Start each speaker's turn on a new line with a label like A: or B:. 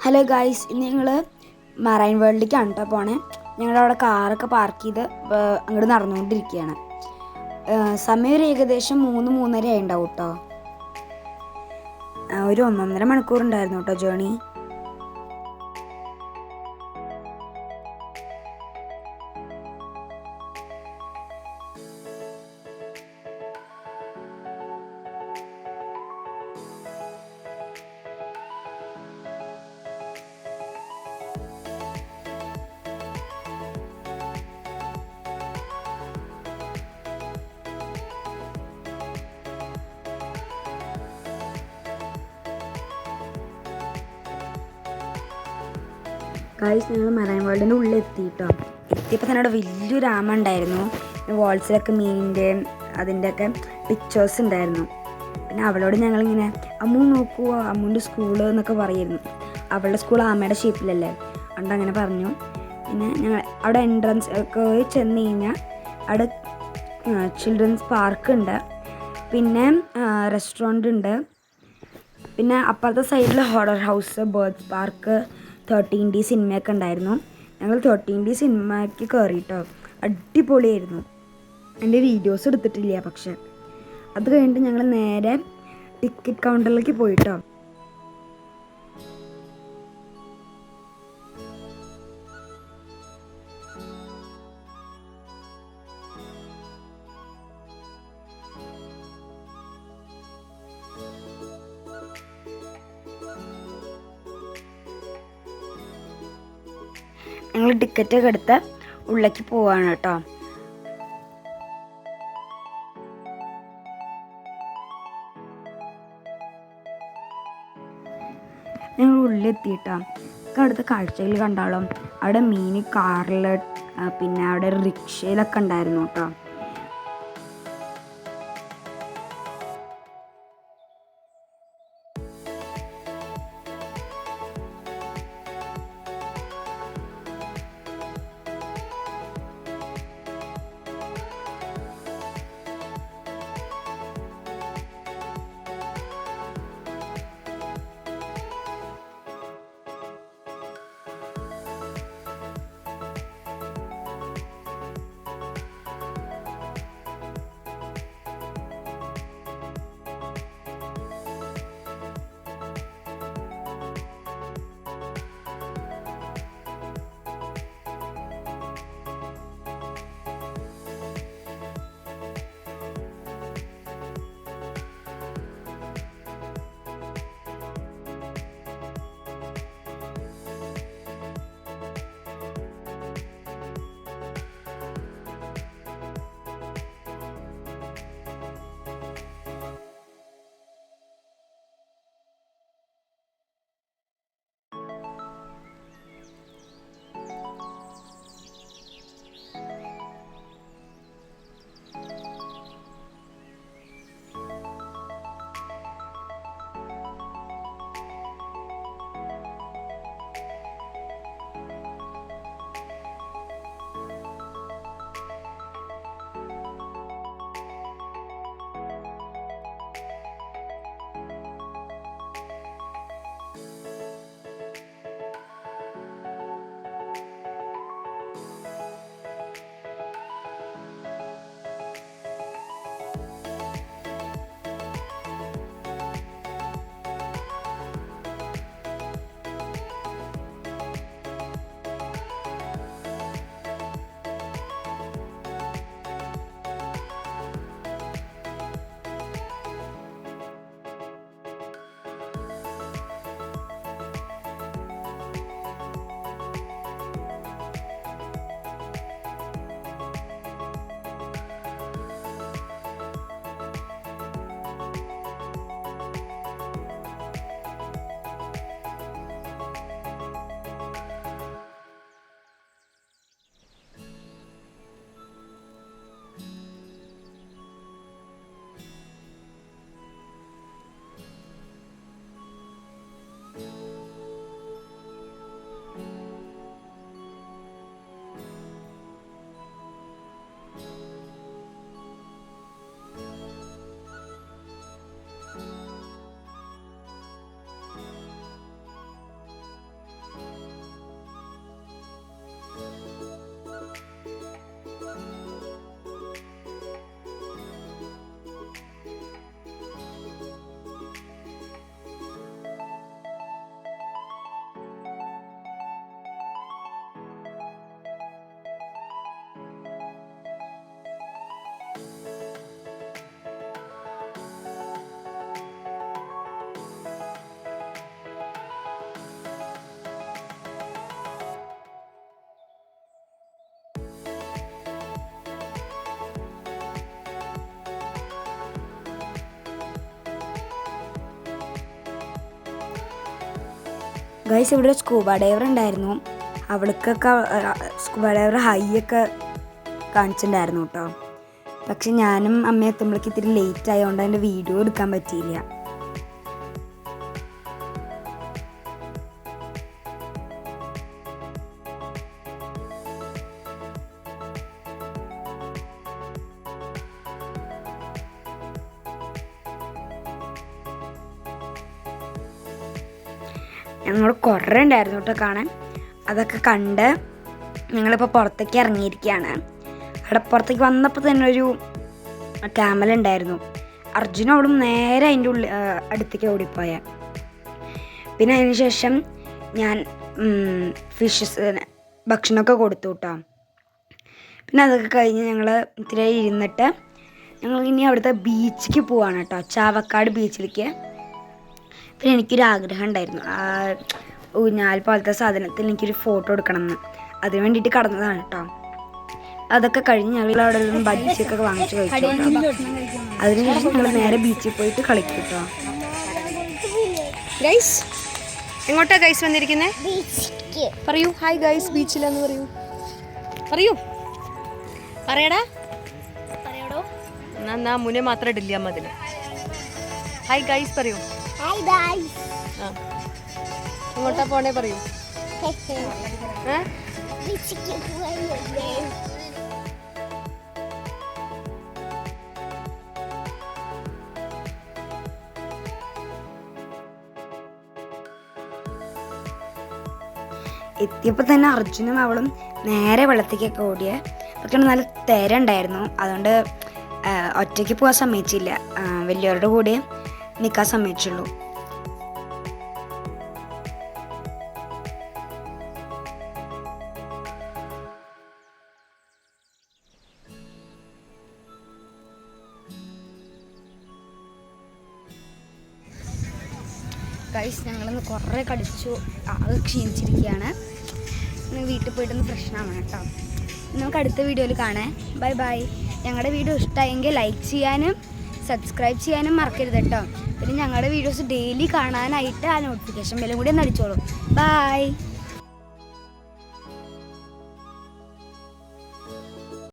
A: Hello guys, ഇന്ന് ഞങ്ങൾ marine വേൾഡിലേക്കാണ് കേട്ടോ പോണേ. ഞങ്ങളവിടെ കാറൊക്കെ പാർക്ക് ചെയ്ത് അങ്ങോട്ട് നടന്നുകൊണ്ടിരിക്കുകയാണ്. സമയം ഒരു ഏകദേശം 3-3:30 ആയിണ്ടാവും കേട്ടോ. ഒരു 1-1.5 മണിക്കൂർ ഉണ്ടായിരുന്നു കേട്ടോ ജേണി. ഗായ്സ്, ഞങ്ങൾ മറൈൻ വേൾഡിൻ്റെ ഉള്ളിൽ എത്തിയിട്ടോ. എത്തിയപ്പോൾ തന്നെ അവിടെ വലിയൊരു ആമ ഉണ്ടായിരുന്നു. വാൾസിലൊക്കെ മീനിൻ്റെ അതിൻ്റെയൊക്കെ പിക്ചേഴ്സ് ഉണ്ടായിരുന്നു. പിന്നെ അവളോട് ഞങ്ങളിങ്ങനെ അമ്മു നോക്കുവോ, അമ്മുൻ്റെ സ്കൂള് എന്നൊക്കെ പറയുമായിരുന്നു. അവളുടെ സ്കൂൾ ആമയുടെ ഷേപ്പിലല്ലേ, അതുകൊണ്ട് അങ്ങനെ പറഞ്ഞു. പിന്നെ ഞങ്ങൾ അവിടെ എൻട്രൻസ് ഒക്കെ ചെന്ന് കഴിഞ്ഞാൽ അവിടെ ചിൽഡ്രൻസ് പാർക്ക് ഉണ്ട്, പിന്നെ റെസ്റ്റോറൻ്റ് ഉണ്ട്, പിന്നെ അപ്പുറത്തെ സൈഡിൽ horror house, birds park, 13D സിനിമയൊക്കെ ഉണ്ടായിരുന്നു. ഞങ്ങൾ 13D സിനിമയ്ക്ക് കയറിയിട്ടോ. അടിപൊളിയായിരുന്നു. എൻ്റെ വീഡിയോസ് എടുത്തിട്ടില്ല, പക്ഷെ അത് കഴിഞ്ഞിട്ട് ഞങ്ങൾ നേരെ ടിക്കറ്റ് കൗണ്ടറിലേക്ക് പോയിട്ടോ. ഞങ്ങൾ ടിക്കറ്റൊക്കെ എടുത്ത് ഉള്ളിലേക്ക് പോവാണ് കേട്ടോ. ഞങ്ങൾ ഉള്ളിലെത്തിയിട്ടോ. അവിടുത്തെ കാഴ്ചകൾ കണ്ടാലും അവിടെ മീൻ കാറിൽ, പിന്നെ അവിടെ റിക്ഷയിലൊക്കെ ഉണ്ടായിരുന്നു കേട്ടോ. ഗൈസ് ഇവിടെ സ്കൂബ ഡൈവർ ഉണ്ടായിരുന്നു. അവൾക്കൊക്കെ സ്കൂബ ഡൈവർ ഹൈ ഒക്കെ കാണിച്ചിട്ടുണ്ടായിരുന്നു കേട്ടോ. പക്ഷെ ഞാനും അമ്മ എത്തുമ്പോഴേക്ക് ഇത്തിരി ലേറ്റ് ആയതുകൊണ്ട് അതിൻ്റെ വീഡിയോ എടുക്കാൻ പറ്റിയില്ല. ഞങ്ങൾ കുറേ ഉണ്ടായിരുന്നു കേട്ടോ കാണാൻ. അതൊക്കെ കണ്ട് ഞങ്ങളിപ്പോൾ പുറത്തേക്ക് ഇറങ്ങിയിരിക്കുകയാണ്. അവിടെ പുറത്തേക്ക് വന്നപ്പോൾ തന്നെ ഒരു ക്യാമലുണ്ടായിരുന്നു. അർജുനും അവളും നേരെ അതിൻ്റെ അടുത്തേക്ക് ഓടിപ്പോയ. പിന്നെ അതിന് ശേഷം ഞാൻ ഭക്ഷണമൊക്കെ കൊടുത്തു കേട്ടോ. പിന്നെ അതൊക്കെ കഴിഞ്ഞ് ഞങ്ങൾ ഇത്തിരി ഇരുന്നിട്ട് ഞങ്ങൾ ഇനി അവിടുത്തെ ബീച്ചിലേക്ക് പോവാണ് കേട്ടോ, ചാവക്കാട് ബീച്ചിലേക്ക്. പിന്നെ എനിക്കൊരു ആഗ്രഹം ഉണ്ടായിരുന്നു, ഊഞ്ഞാൽ പോലത്തെ സാധനത്തിൽ എനിക്കൊരു ഫോട്ടോ എടുക്കണം എന്ന്. അതിന് വേണ്ടിയിട്ട് കടന്നതാണ് കേട്ടോ. അതൊക്കെ കഴിഞ്ഞ് ഞങ്ങൾ അവിടെ നിന്ന് ബജ്ജിയൊക്കെ വാങ്ങിച്ച് കഴിച്ചു കേട്ടോ. അതിനുശേഷം ഞങ്ങൾ നേരെ ബീച്ചിൽ പോയിട്ട് കളിക്കും കേട്ടോ.
B: ഗൈസ് എങ്ങോട്ടാ ഗൈസ് വന്നിരിക്കുന്നത്? പറയൂ ഹായ് ഗൈസ് ബീച്ചിലെന്ന് പറയൂ പറയടാ. എന്നാ മുന്നേ മാത്രം ഇടില്ല മതില്. ഹായ് ഗൈസ് പറയൂ. എങ്ങോട്ടാ പോണേ പറയൂ.
A: എത്തിയപ്പോൾ തന്നെ അർജുനും അവളും നേരെ വെള്ളത്തേക്കൊക്കെ ഓടിയ. പക്ഷേ നല്ല തിര ഉണ്ടായിരുന്നു, അതുകൊണ്ട് ഒറ്റയ്ക്ക് പോകാൻ സമ്മതിച്ചില്ല. വലിയവരുടെ കൂടെ നിൽക്കാൻ സമ്മതിച്ചുള്ളൂ. ഗൈസ് ഞങ്ങളിന്ന് കുറേ കളിച്ചു, ആകെ ക്ഷീണിച്ചിരിക്കുകയാണ്. ഇന്ന് വീട്ടിൽ പോയിട്ടൊന്ന് പ്രശ്നമാണ് കേട്ടോ. നമുക്ക് അടുത്ത വീഡിയോയിൽ കാണാം. Bye bye. ഞങ്ങളുടെ വീഡിയോ ഇഷ്ടമായെങ്കിൽ ലൈക്ക് ചെയ്യാനും സബ്സ്ക്രൈബ് ചെയ്യാനും മറക്കരുത് കേട്ടോ. പിന്നെ ഞങ്ങളുടെ വീഡിയോസ് ഡെയിലി കാണാനായിട്ട് ആ നോട്ടിഫിക്കേഷൻ ബെല്ലും കൂടി ഒന്ന് അടിച്ചോളൂ. ബൈ.